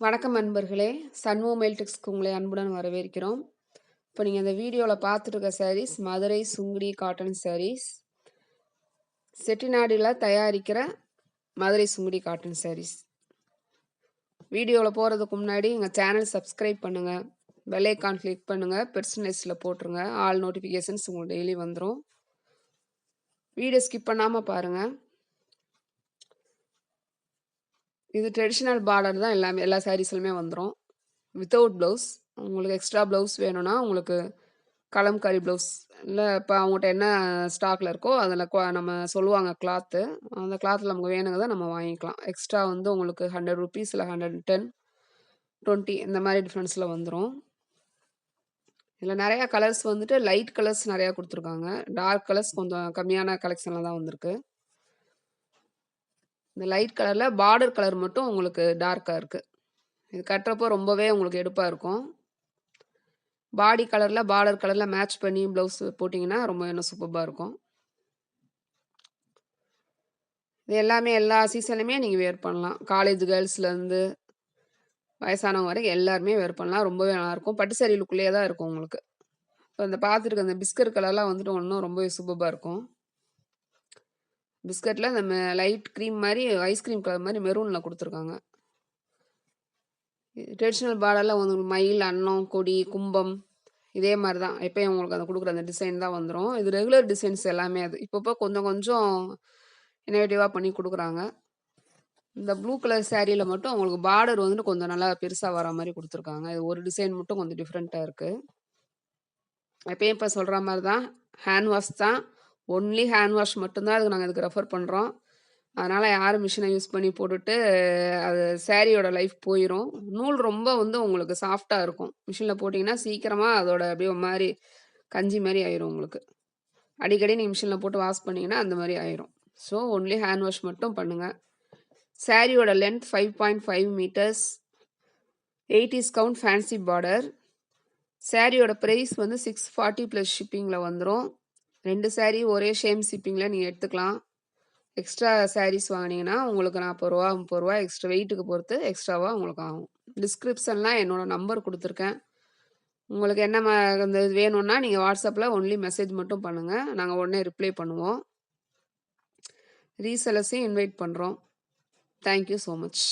வணக்கம் நண்பர்களே. சன்மொபைல் டெக்ஸ்க்கு உங்களை அன்புடன் வரவேற்கிறோம். இப்போ நீங்க இந்த வீடியோல பார்த்துட்டு இருக்க சாரீஸ் மதுரை சுங்குடி காட்டன் சாரீஸ். செட்டிநாடுல தயாரிக்கிற மதுரை சுங்குடி காட்டன் சாரீஸ். வீடியோல போறதுக்கு முன்னாடி எங்க சேனல் சப்ஸ்கிரைப் பண்ணுங்க. பெல் ஐகான் கிளிக் பண்ணுங்க. பெர்சனலைஸ்ல போட்டுருங்க. ஆல் நோட்டிஃபிகேஷன்ஸ் உங்களுக்கு டெய்லி வந்துரும். வீடியோ ஸ்கிப் பண்ணாம பாருங்க. இது ட்ரெடிஷனல் பார்டர் தான் எல்லா சாரீஸ்லுமே வந்துரும். Without blouse. உங்களுக்கு எக்ஸ்ட்ரா ப்ளவுஸ் வேணும்னா உங்களுக்கு கலம்காரி ப்ளவுஸ் இல்லை இப்போ அவங்ககிட்ட என்ன ஸ்டாக்ல இருக்கோ அதில் நம்ம சொல்லுவாங்க கிளாத்து. அந்த கிளாத்தில் நமக்கு வேணுங்கிறத நம்ம வாங்கிக்கலாம். எக்ஸ்ட்ரா வந்து உங்களுக்கு ₹100 இல்லை 110, 20 இந்த மாதிரி டிஃப்ரென்ஸில் வந்துடும். இதில் நிறையா கலர்ஸ் வந்துட்டு லைட் கலர்ஸ் நிறையா கொடுத்துருக்காங்க. டார்க் கலர்ஸ் கொஞ்சம் கம்மியான கலெக்ஷனில் தான் வந்திருக்கு. இந்த லைட் கலரில் பார்டர் கலர் மட்டும் உங்களுக்கு டார்க்காக இருக்குது. இது கட்டுறப்போ ரொம்பவே உங்களுக்கு எடுப்பாக இருக்கும். பாடி கலரில் பார்டர் கலரில் மேட்ச் பண்ணி ப்ளவுஸ் போட்டிங்கன்னா ரொம்ப இன்னும் சூப்பராக இருக்கும். இது எல்லாமே எல்லா சீசன்லையுமே நீங்கள் வேர் பண்ணலாம். காலேஜ் கேர்ள்ஸ்லேருந்து வயசானவங்க வரைக்கும் எல்லாருமே வேர் பண்ணலாம். ரொம்பவே நல்லாயிருக்கும். பட்டு சாரி லுக்குள்ளேயே தான் இருக்கும் உங்களுக்கு. இப்போ இந்த பார்த்துருக்க இந்த பிஸ்கட் கலர்லாம் வந்துட்டு இன்னும் ரொம்பவே சூப்பராக இருக்கும். பிஸ்கட்டில் இந்த லைட் க்ரீம் மாதிரி ஐஸ்கிரீம் கலர் மாதிரி மெரூனில் கொடுத்துருக்காங்க. ட்ரெடிஷ்னல் பார்டரில் உங்களுக்கு மயில், அன்னம், கொடி, கும்பம் இதே மாதிரி தான் எப்போயும் உங்களுக்கு அதை கொடுக்குற அந்த டிசைன் தான் வந்துடும். இது ரெகுலர் டிசைன்ஸ் எல்லாமே. அது இப்பப்போ கொஞ்சம் கொஞ்சம் இன்னோவேட்டிவாக பண்ணி கொடுக்குறாங்க. இந்த ப்ளூ கலர் சாரியில் மட்டும் உங்களுக்கு பார்டர் வந்துட்டு கொஞ்சம் நல்லா பெருசாக வர மாதிரி கொடுத்துருக்காங்க. இது ஒரு டிசைன் மட்டும் கொஞ்சம் டிஃப்ரெண்ட்டாக இருக்குது. எப்பயும் இப்போ சொல்கிற மாதிரி தான் ஹேண்ட் வாஷ் தான். ஒன்லி ஹேண்ட் வாஷ் மட்டும்தான் அதுக்கு நாங்கள் இதுக்கு ரெஃபர் பண்ணுறோம். அதனால் யாரும் மிஷினை யூஸ் பண்ணி போட்டுட்டு அது சாரியோட லைஃப் போயிடும். நூல் ரொம்ப வந்து உங்களுக்கு சாஃப்டாக இருக்கும். மிஷினில் போட்டிங்கன்னா சீக்கிரமாக அதோட அப்படியே ஒரு மாதிரி கஞ்சி மாதிரி ஆயிரும் உங்களுக்கு. அடிக்கடி நீங்கள் மிஷினில் போட்டு வாஷ் பண்ணிங்கன்னா அந்த மாதிரி ஆயிரும். ஸோ ஒன்லி ஹேண்ட் வாஷ் மட்டும் பண்ணுங்கள். சாரியோட length 5.5 metres. 80s count fancy border. சாரியோட ப்ரைஸ் வந்து 640 ப்ளஸ் ஷிப்பிங்கில் வந்துடும். 2 சாரீ ஒரே சேம் ஷிப்பிங்கில் நீங்கள் எடுத்துக்கலாம். எக்ஸ்ட்ரா சாரீஸ் வாங்கினீங்கன்னா உங்களுக்கு ₹40, ₹30 எக்ஸ்ட்ரா வெயிட்டுக்கு பொறுத்து எக்ஸ்ட்ராவாக உங்களுக்கு ஆகும். டிஸ்கிரிப்ஷன்லாம் என்னோடய நம்பர் கொடுத்துருக்கேன். உங்களுக்கு என்ன இந்த இது வேணும்னா நீங்கள் வாட்ஸ்அப்பில் ஒன்லி மெசேஜ் மட்டும் பண்ணுங்கள். நாங்கள் உடனே ரிப்ளை பண்ணுவோம். ரீசெல்லர்ஸையும் இன்வைட் பண்ணுறோம். Thank you so much.